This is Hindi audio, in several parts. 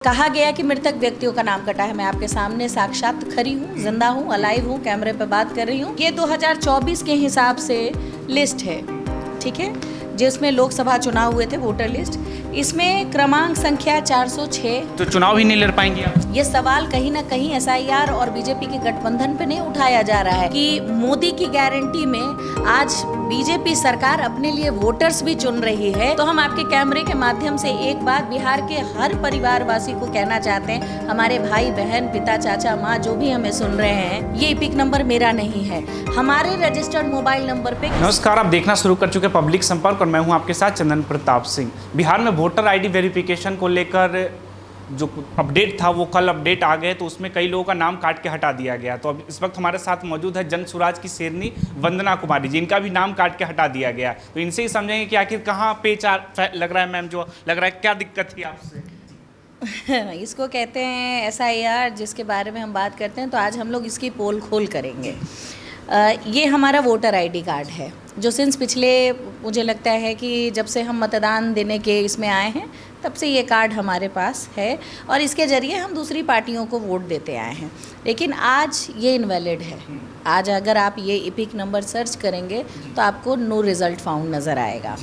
कहा गया कि मृतक व्यक्तियों का नाम कटा है। मैं आपके सामने साक्षात खड़ी हूँ, जिंदा हूँ, अलाइव हूँ, कैमरे पे बात कर रही हूँ। ये 2024 के हिसाब से लिस्ट है, ठीक है, जिसमें लोकसभा चुनाव हुए थे, वोटर लिस्ट। इसमें क्रमांक संख्या 406। तो चुनाव ही नहीं लड़ पाएंगे आप? ये सवाल कहीं ना कहीं एसआईआर और बीजेपी के गठबंधन पे नहीं उठाया जा रहा है कि मोदी की गारंटी में आज बीजेपी सरकार अपने लिए वोटर्स भी चुन रही है। तो हम आपके कैमरे के माध्यम से एक बात बिहार के हर परिवारवासी को कहना चाहते हैं, हमारे भाई बहन, पिता, चाचा, माँ जो भी हमें सुन रहे हैं, ये इपिक नंबर मेरा नहीं है, हमारे रजिस्टर्ड मोबाइल नंबर पे। नमस्कार, आप देखना शुरू कर चुके पब्लिक संपर्क और मैं हूं आपके साथ चंदन प्रताप सिंह। बिहार में वोटर आईडी वेरिफिकेशन को लेकर जो अपडेट था वो कल अपडेट आ गए, तो उसमें कई लोगों का नाम काट के हटा दिया गया। तो अब इस वक्त हमारे साथ मौजूद है जन सुराज की शेरनी वंदना कुमारी, जिनका भी नाम काट के हटा दिया गया। तो इनसे ही समझेंगे कि आखिर कहाँ पेच लग रहा है मैम, जो लग रहा है क्या दिक्कत थी आपसे? इसको कहते हैं एसआईआर, जिसके बारे में हम बात करते हैं। तो आज हम लोग इसकी पोल खोल करेंगे। ये हमारा वोटर आईडी कार्ड है, जो सिंस पिछले, मुझे लगता है कि जब से हम मतदान देने के इसमें आए हैं, तब से ये कार्ड हमारे पास है और इसके ज़रिए हम दूसरी पार्टियों को वोट देते आए हैं। लेकिन आज ये इनवैलिड है। आज अगर आप ये इपिक नंबर सर्च करेंगे तो आपको नो रिज़ल्ट फाउंड नज़र आएगा।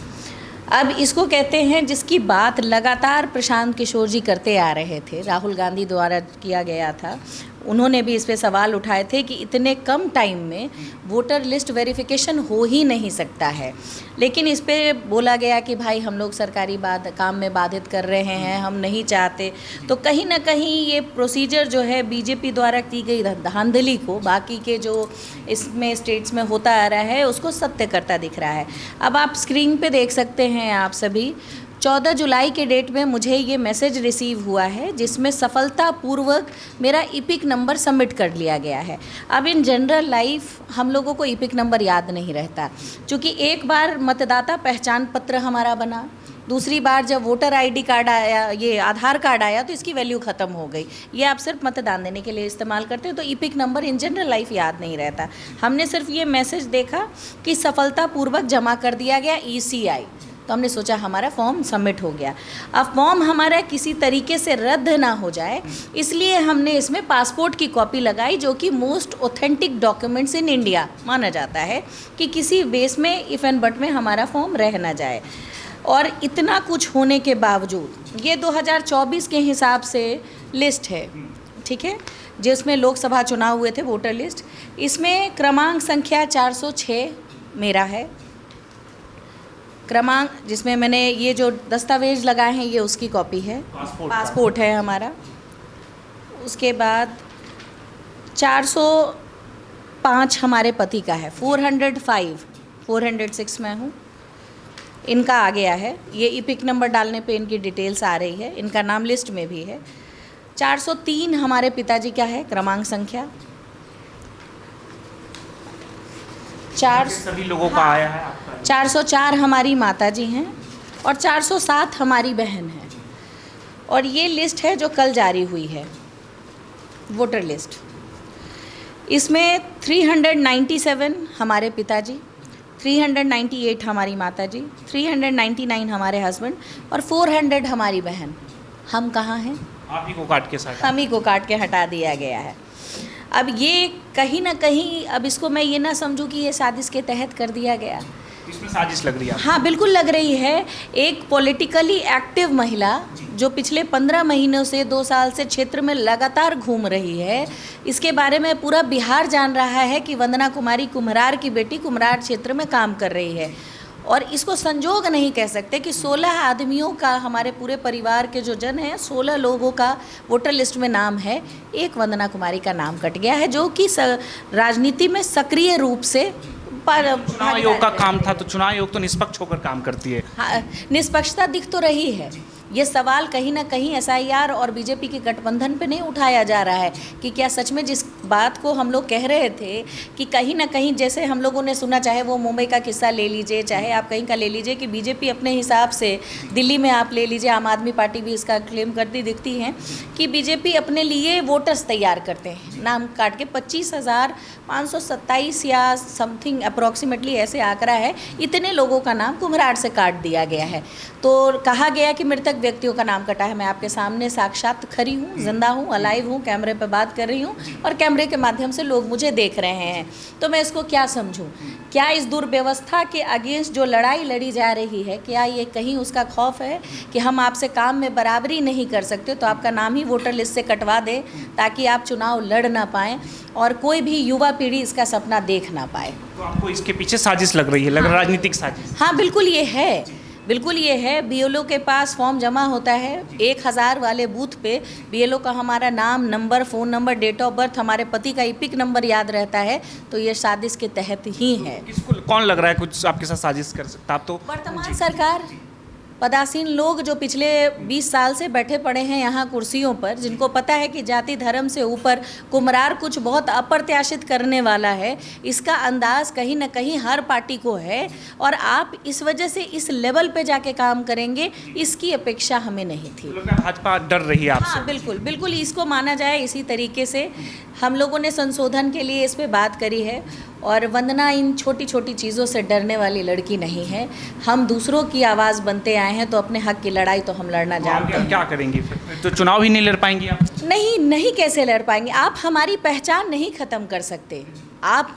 अब इसको कहते हैं, जिसकी बात लगातार प्रशांत किशोर जी करते आ रहे थे, राहुल गांधी द्वारा किया गया था। उन्होंने भी इस पे सवाल उठाए थे कि इतने कम टाइम में वोटर लिस्ट वेरिफिकेशन हो ही नहीं सकता है। लेकिन इस पे बोला गया कि भाई हम लोग सरकारी काम में बाधित कर रहे हैं, हम नहीं चाहते। तो कहीं ना कहीं ये प्रोसीजर जो है बीजेपी द्वारा की गई धांधली को बाकी के जो इसमें स्टेट्स में होता आ रहा है उसको सत्य करता दिख रहा है। अब आप स्क्रीन पे देख सकते हैं आप सभी, 14 जुलाई के डेट में मुझे ये मैसेज रिसीव हुआ है, जिसमें सफलतापूर्वक मेरा इपिक नंबर सबमिट कर लिया गया है। अब इन जनरल लाइफ हम लोगों को इपिक नंबर याद नहीं रहता, क्योंकि एक बार मतदाता पहचान पत्र हमारा बना, दूसरी बार जब वोटर आईडी कार्ड आया, ये आधार कार्ड आया, तो इसकी वैल्यू ख़त्म हो गई। ये आप सिर्फ मतदान देने के लिए इस्तेमाल करते हैं, तो EPIC number in general life याद नहीं रहता। हमने सिर्फ ये मैसेज देखा कि सफलतापूर्वक जमा कर दिया गया ECI, तो हमने सोचा हमारा फॉर्म सबमिट हो गया। अब फॉर्म हमारा किसी तरीके से रद्द ना हो जाए, इसलिए हमने इसमें पासपोर्ट की कॉपी लगाई, जो कि most authentic documents in India माना जाता है, कि किसी बेस में इफ़ एंड बट में हमारा फॉर्म रह ना जाए। और इतना कुछ होने के बावजूद ये 2024 के हिसाब से लिस्ट है, ठीक है, जिसमें लोकसभा चुनाव हुए थे, वोटर लिस्ट। इसमें क्रमांक संख्या 406 मेरा है। क्रमांक जिसमें मैंने ये जो दस्तावेज लगाए हैं, ये उसकी कॉपी है, पासपोर्ट है हमारा। उसके बाद 405 हमारे पति का है, 406 मैं हूँ, इनका आ गया है। ये इपिक नंबर डालने पे इनकी डिटेल्स आ रही है, इनका नाम लिस्ट में भी है। 403 हमारे पिताजी का है, क्रमांक संख्या 4 सभी लोगों का आया है आपका। 404 हमारी माताजी हैं और 407 हमारी बहन है। और ये लिस्ट है जो कल जारी हुई है, वोटर लिस्ट। इसमें 397 हमारे पिताजी, 398 हमारी माताजी, 399 हमारे हस्बैंड और 400 हमारी बहन। हम कहाँ हैं? आप ही को काट के साथ, हम ही को काट के हटा दिया गया है। अब ये कहीं ना कहीं, अब इसको मैं ये ना समझूं कि ये साजिश के तहत कर दिया गया। इसमें साजिश लग रही है? हाँ, बिल्कुल लग रही है। एक पॉलिटिकली एक्टिव महिला जो पिछले 15 महीनों से 2 साल से क्षेत्र में लगातार घूम रही है, इसके बारे में पूरा बिहार जान रहा है कि वंदना कुमारी कुम्हरार की बेटी कुम्हरार क्षेत्र में काम कर रही है। और इसको संजोग नहीं कह सकते कि 16 आदमियों का, हमारे पूरे परिवार के जो जन हैं, 16 लोगों का वोटर लिस्ट में नाम है, एक वंदना कुमारी का नाम कट गया है, जो कि राजनीति में सक्रिय रूप से चुनाव आयोग का काम था। तो चुनाव आयोग तो निष्पक्ष होकर काम करती है। हाँ, निष्पक्षता दिख तो रही है। ये सवाल कहीं ना कहीं एसआईआर और बीजेपी के गठबंधन पे नहीं उठाया जा रहा है कि क्या सच में जिस बात को हम लोग कह रहे थे कि कहीं ना कहीं जैसे हम लोगों ने सुना, चाहे वो मुंबई का किस्सा ले लीजिए, चाहे आप कहीं का ले लीजिए, कि बीजेपी अपने हिसाब से, दिल्ली में आप ले लीजिए, आम आदमी पार्टी भी इसका क्लेम करती दिखती है कि बीजेपी अपने लिए वोटर्स तैयार करते हैं नाम काट के। 25,527 या समथिंग अप्रॉक्सीमेटली ऐसे आंकड़ा है, इतने लोगों का नाम कुम्हरार से काट दिया गया है। तो कहा गया कि मृतक व्यक्तियों का नाम कटा है। मैं आपके सामने साक्षात खड़ी हूँ, जिंदा हूँ, अलाइव हूँ, कैमरे पे बात कर रही हूँ और कैमरे के माध्यम से लोग मुझे देख रहे हैं। तो मैं इसको क्या समझूं? क्या इस दुर्व्यवस्था के अगेंस्ट जो लड़ाई लड़ी जा रही है, क्या ये कहीं उसका खौफ है कि हम आपसे काम में बराबरी नहीं कर सकते तो आपका नाम ही वोटर लिस्ट से कटवा दें ताकि आप चुनाव लड़ ना पाएँ और कोई भी युवा पीढ़ी इसका सपना देख ना पाए? तो आपको इसके पीछे साजिश लग रही है, लग रहा है राजनीतिक साजिश? हाँ, बिल्कुल ये है, बिल्कुल ये है। बीएलओ के पास फॉर्म जमा होता है, 1000 वाले बूथ पे बीएलओ का हमारा नाम, number, phone number, date of birth, हमारे पति का इपिक नंबर याद रहता है, तो ये साजिश के तहत ही है। किसको, कौन लग रहा है कुछ आपके साथ साजिश कर सकता? आप तो वर्तमान सरकार, पदासीन लोग जो पिछले 20 साल से बैठे पड़े हैं यहाँ कुर्सियों पर, जिनको पता है कि जाति धर्म से ऊपर कुम्हरार कुछ बहुत अप्रत्याशित करने वाला है, इसका अंदाज कहीं ना कहीं हर पार्टी को है और आप इस वजह से इस लेवल पे जाके काम करेंगे, इसकी अपेक्षा हमें नहीं थी। भाजपा डर रही है आपसे? हाँ, बिल्कुल बिल्कुल, इसको माना जाए इसी तरीके से। हम लोगों ने संशोधन के लिए इस पे बात करी है और वंदना इन छोटी छोटी चीज़ों से डरने वाली लड़की नहीं है। हम दूसरों की आवाज़ बनते आए हैं तो अपने हक की लड़ाई तो हम लड़ना जानते हैं। क्या करेंगी फिर? तो चुनाव ही नहीं लड़ पाएंगी आप? नहीं कैसे लड़ पाएंगे? आप हमारी पहचान नहीं ख़त्म कर सकते।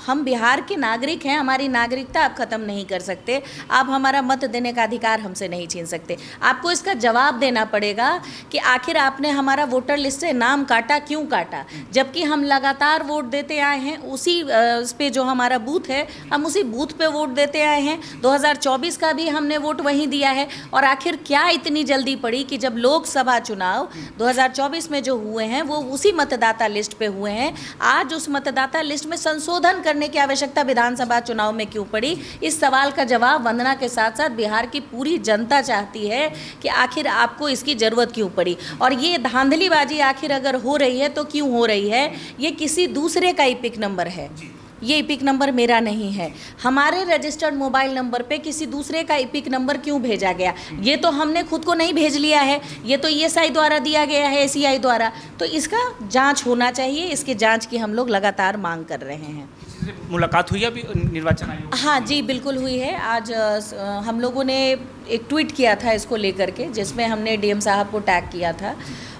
हम बिहार के नागरिक हैं, हमारी नागरिकता आप ख़त्म नहीं कर सकते। आप हमारा मत देने का अधिकार हमसे नहीं छीन सकते। आपको इसका जवाब देना पड़ेगा कि आखिर आपने हमारा वोटर लिस्ट से नाम काटा, क्यों काटा? जबकि हम लगातार वोट देते आए हैं, उसी उस पे जो हमारा बूथ है, हम उसी बूथ पे वोट देते आए हैं। 2024 का भी हमने वोट वहीं दिया है। और आखिर क्या इतनी जल्दी पड़ी कि जब लोकसभा चुनाव 2024 में जो हुए हैं वो उसी मतदाता लिस्ट पे हुए हैं, आज उस मतदाता लिस्ट में संशोधन करने की आवश्यकता विधानसभा चुनाव में क्यों पड़ी? इस सवाल का जवाब वंदना के साथ साथ बिहार की पूरी जनता चाहती है कि आखिर आपको इसकी ज़रूरत क्यों पड़ी। और ये धांधलीबाजी आखिर अगर हो रही है तो क्यों हो रही है? ये किसी दूसरे का इपिक नंबर है, ये इपिक नंबर मेरा नहीं है। हमारे रजिस्टर्ड मोबाइल नंबर पे किसी दूसरे का इपिक नंबर क्यों भेजा गया? ये तो हमने खुद को नहीं भेज लिया है, ये तो ईएसआई द्वारा दिया गया है, एसीआई द्वारा। तो इसका जांच होना चाहिए, इसकी जांच की हम लोग लगातार मांग कर रहे हैं। मुलाकात हुई अभी निर्वाचन आयोग? हाँ जी, बिल्कुल हुई है। आज हम लोगों ने एक ट्वीट किया था इसको लेकर के, जिसमें हमने डीएम साहब को टैग किया था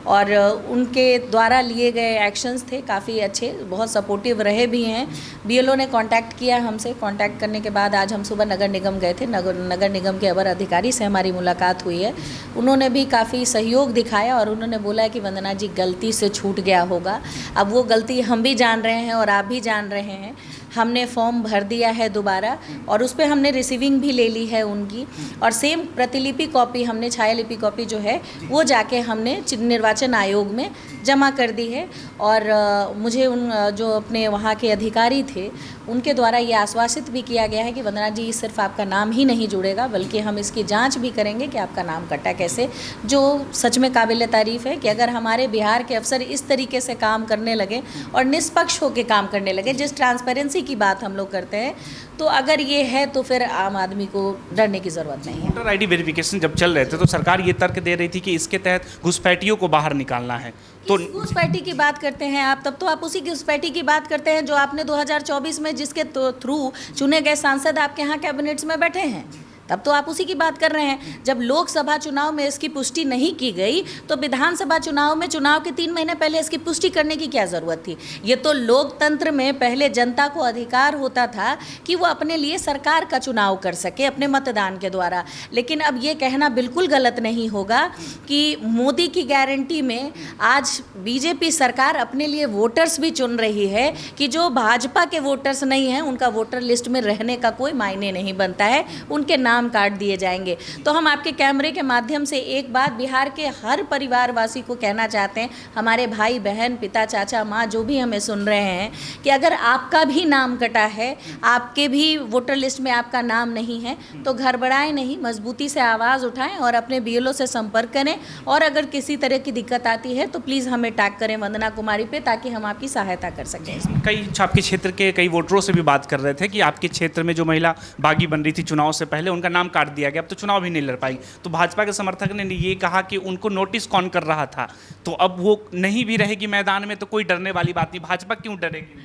और उनके द्वारा लिए गए एक्शंस थे काफ़ी अच्छे, बहुत सपोर्टिव रहे भी हैं। बीएलओ ने कांटेक्ट किया हमसे, कांटेक्ट करने के बाद आज हम सुबह नगर निगम गए थे। नगर निगम के अवर अधिकारी से हमारी मुलाकात हुई है। उन्होंने भी काफ़ी सहयोग दिखाया और उन्होंने बोला है कि वंदना जी गलती से छूट गया होगा। अब वो गलती हम भी जान रहे हैं और आप भी जान रहे हैं। हमने फॉर्म भर दिया है दोबारा और उस पर हमने रिसीविंग भी ले ली है उनकी, और सेम प्रतिलिपि कॉपी हमने, छायालिपि कॉपी जो है वो जाके हमने निर्वाचन आयोग में जमा कर दी है। और मुझे उन जो अपने वहाँ के अधिकारी थे उनके द्वारा ये आश्वासित भी किया गया है कि वंदना जी सिर्फ आपका नाम ही नहीं जुड़ेगा बल्कि हम इसकी जांच भी करेंगे कि आपका नाम कटा कैसे, जो सच में काबिल तारीफ़ है कि अगर हमारे बिहार के अफसर इस तरीके से काम करने लगे और निष्पक्ष होकर काम करने लगे, जिस ट्रांसपेरेंसी की बात हम लोग करते हैं, तो अगर ये है तो फिर आम आदमी को डरने की ज़रूरत नहीं है। वोटर आईडी वेरिफिकेशन जब चल रहे थे तो सरकार ये तर्क दे रही थी कि इसके तहत घुसपैठियों को बाहर निकालना है। तो घुसपैठी की बात करते हैं आप, तब तो आप उसी घुसपैठी की बात करते हैं जो आपने 2024 में जिसके थ्रू चुने गए सांसद आपके यहाँ कैबिनेट्स में बैठे हैं, तब तो आप उसी की बात कर रहे हैं। जब लोकसभा चुनाव में इसकी पुष्टि नहीं की गई तो विधानसभा चुनाव में, चुनाव के 3 महीने पहले इसकी पुष्टि करने की क्या ज़रूरत थी? ये तो लोकतंत्र में पहले जनता को अधिकार होता था कि वो अपने लिए सरकार का चुनाव कर सके अपने मतदान के द्वारा। लेकिन अब ये कहना बिल्कुल गलत नहीं होगा कि मोदी की गारंटी में आज बीजेपी सरकार अपने लिए वोटर्स भी चुन रही है कि जो भाजपा के वोटर्स नहीं हैं उनका वोटर लिस्ट में रहने का कोई मायने नहीं बनता है, उनके नाम नाम काट दिए जाएंगे। तो हम आपके कैमरे के माध्यम से एक बात बिहार के हर परिवारवासी को कहना चाहते हैं, हमारे भाई बहन, पिता, चाचा, माँ जो भी हमें सुन रहे हैं, कि अगर आपका भी नाम कटा है, आपके भी वोटर लिस्ट में आपका नाम नहीं है, तो घबराएं नहीं, मजबूती से आवाज़ उठाएं और अपने बीएलओ से संपर्क करें। और अगर किसी तरह की दिक्कत आती है तो प्लीज़ हमें टैग करें वंदना कुमारी पे, ताकि हम आपकी सहायता कर सकें। कई आपके क्षेत्र के कई वोटरों से भी बात कर रहे थे कि आपके क्षेत्र में जो महिला बागी बन रही थी चुनाव से पहले, उनका नाम काट दिया गया, अब तो चुनाव भी नहीं लड़ पाई। तो भाजपा के समर्थक ने ये कहा कि उनको नोटिस कौन कर रहा था, तो अब वो नहीं भी रहेगी मैदान में तो कोई डरने वाली बात नहीं, भाजपा क्यों डरेगी?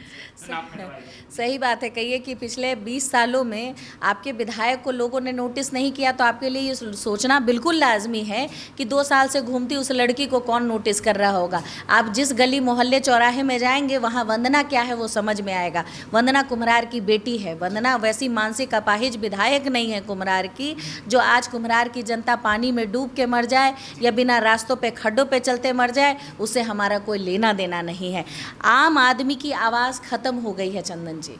सही बात है। कहिए कि पिछले 20 सालों में आपके विधायक को लोगों ने नोटिस नहीं किया, तो आपके लिए ये सोचना बिल्कुल लाजमी है कि 2 साल से घूमती उस लड़की को कौन नोटिस कर रहा होगा। आप जिस गली मोहल्ले चौराहे में जाएंगे, वहाँ वंदना क्या है वो समझ में आएगा। वंदना कुम्हरार की बेटी है। वंदना वैसी मानसिक अपाहिज विधायक नहीं है कुम्हरार की, जो आज कुम्हरार की जनता पानी में डूब के मर जाए या बिना रास्तों पे खड्डों पे चलते मर जाए, उससे हमारा कोई लेना देना नहीं है। आम आदमी की आवाज़ खत्म हो गई है चंदन जी।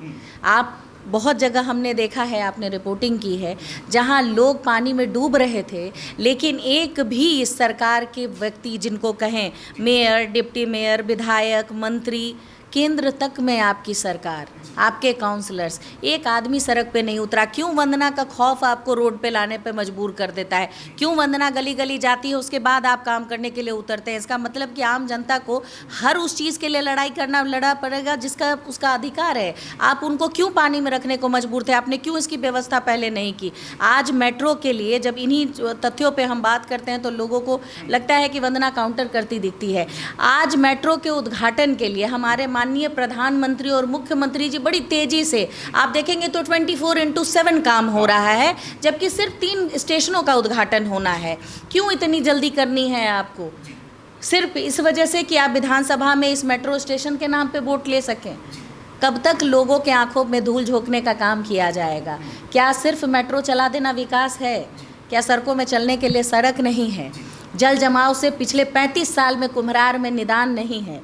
आप बहुत जगह हमने देखा है, आपने रिपोर्टिंग की है, जहां लोग पानी में डूब रहे थे, लेकिन एक भी इस सरकार के व्यक्ति, जिनको कहें मेयर, डिप्टी मेयर, विधायक, मंत्री, केंद्र तक में आपकी सरकार, आपके काउंसलर्स, एक आदमी सड़क पे नहीं उतरा। क्यों वंदना का खौफ आपको रोड पे लाने पे मजबूर कर देता है? क्यों वंदना गली गली जाती है, उसके बाद आप काम करने के लिए उतरते हैं? इसका मतलब कि आम जनता को हर उस चीज़ के लिए लड़ा पड़ेगा जिसका उसका अधिकार है। आप उनको क्यों पानी में रखने को मजबूर थे? आपने क्यों इसकी व्यवस्था पहले नहीं की? आज मेट्रो के लिए जब इन्हीं तथ्यों पर हम बात करते हैं तो लोगों को लगता है कि वंदना काउंटर करती दिखती है। आज मेट्रो के उद्घाटन के लिए हमारे माननीय प्रधानमंत्री और मुख्यमंत्री जी बड़ी तेजी से, आप देखेंगे तो 24/7 काम हो रहा है, जबकि सिर्फ 3 स्टेशनों का उद्घाटन होना है। क्यों इतनी जल्दी करनी है आपको? सिर्फ इस वजह से कि आप विधानसभा में इस मेट्रो स्टेशन के नाम पे वोट ले सकें। कब तक लोगों के आंखों में धूल झोंकने का काम किया जाएगा? क्या सिर्फ मेट्रो चला देना विकास है? क्या सड़कों में चलने के लिए सड़क नहीं है? जल जमाव से पिछले 35 साल में कुम्हरार में निदान नहीं है।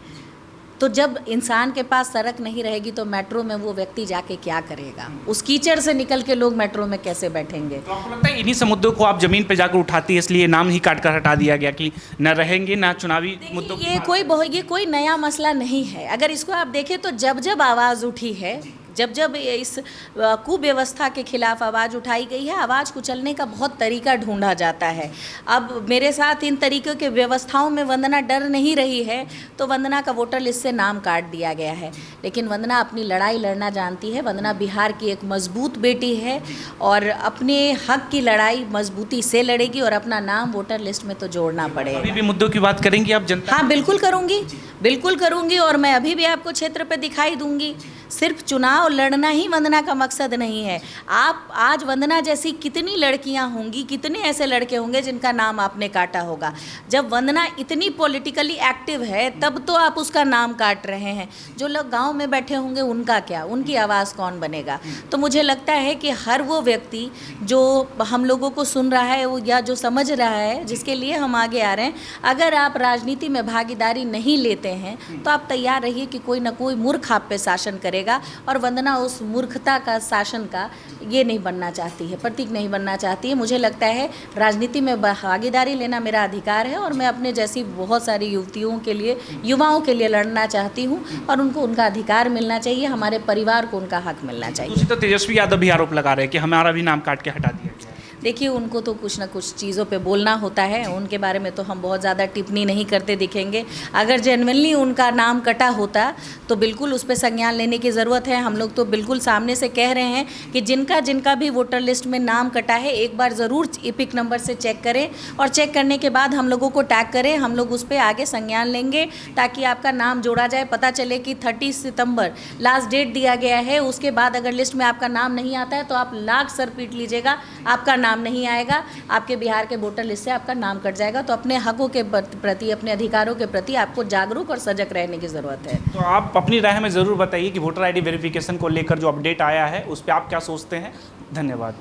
तो जब इंसान के पास सड़क नहीं रहेगी तो मेट्रो में वो व्यक्ति जाके क्या करेगा? उस कीचड़ से निकल के लोग मेट्रो में कैसे बैठेंगे? तो आपको लगता है इन्हीं से मुद्दों को आप जमीन पे जाकर उठाती है, इसलिए नाम ही काट कर हटा दिया गया कि न रहेंगे ना चुनावी मुद्दों? ये कोई नया मसला नहीं है। अगर इसको आप देखें तो जब जब आवाज़ उठी है, जब जब इस कुव्यवस्था के खिलाफ आवाज़ उठाई गई है, आवाज़ कुचलने का बहुत तरीका ढूंढा जाता है। अब मेरे साथ इन तरीक़ों के व्यवस्थाओं में वंदना डर नहीं रही है, तो वंदना का वोटर लिस्ट से नाम काट दिया गया है। लेकिन वंदना अपनी लड़ाई लड़ना जानती है। वंदना बिहार की एक मजबूत बेटी है और अपने हक की लड़ाई मजबूती से लड़ेगी और अपना नाम वोटर लिस्ट में तो जोड़ना पड़ेगा। अभी भी मुद्दों की बात करेंगी आप जनता? हाँ, बिल्कुल करूँगी और मैं अभी भी आपको क्षेत्र पर दिखाई दूँगी। सिर्फ चुनाव लड़ना ही वंदना का मकसद नहीं है। आप आज वंदना जैसी कितनी लड़कियां होंगी, कितने ऐसे लड़के होंगे जिनका नाम आपने काटा होगा। जब वंदना इतनी पॉलिटिकली एक्टिव है तब तो आप उसका नाम काट रहे हैं। जो लोग गांव में बैठे होंगे उनका क्या, उनकी आवाज़ कौन बनेगा? तो मुझे लगता है कि हर वो व्यक्ति जो हम लोगों को सुन रहा है या जो समझ रहा है, जिसके लिए हम आगे आ रहे हैं, अगर आप राजनीति में भागीदारी नहीं लेते हैं तो आप तैयार रहिए कि कोई ना कोई मूर्ख आप पे शासन करेगा। और वंदना उस मूर्खता का, शासन का ये नहीं बनना चाहती है, प्रतीक नहीं बनना चाहती है। मुझे लगता है राजनीति में भागीदारी लेना मेरा अधिकार है और मैं अपने जैसी बहुत सारी युवाओं के लिए लड़ना चाहती हूँ और उनको उनका अधिकार मिलना चाहिए, हमारे परिवार को उनका हक मिलना चाहिए। तो तेजस्वी यादव भी आरोप लगा रहे हैं कि हमारा भी नाम काट के हटा दिया गया। देखिए, उनको तो कुछ ना कुछ चीज़ों पे बोलना होता है, उनके बारे में तो हम बहुत ज़्यादा टिप्पणी नहीं करते दिखेंगे। अगर जेन्युइनली उनका नाम कटा होता तो बिल्कुल उस पर संज्ञान लेने की ज़रूरत है। हम लोग तो बिल्कुल सामने से कह रहे हैं कि जिनका भी वोटर लिस्ट में नाम कटा है, एक बार ज़रूर इपिक नंबर से चेक करें और चेक करने के बाद हम लोगों को टैग करें। हम लोग उस पर आगे संज्ञान लेंगे ताकि आपका नाम जोड़ा जाए। पता चले कि 30 सितंबर लास्ट डेट दिया गया है, उसके बाद अगर लिस्ट में आपका नाम नहीं आता है तो आप लाख सर पीट लीजिएगा, आपका नाम नहीं आएगा, आपके बिहार के वोटर लिस्ट से आपका नाम कट जाएगा। तो अपने हकों के प्रति, अपने अधिकारों के प्रति आपको जागरूक और सजग रहने की ज़रूरत है। तो आप अपनी राय में ज़रूर बताइए कि वोटर आईडी वेरिफिकेशन को लेकर जो अपडेट आया है उस पर आप क्या सोचते हैं। धन्यवाद।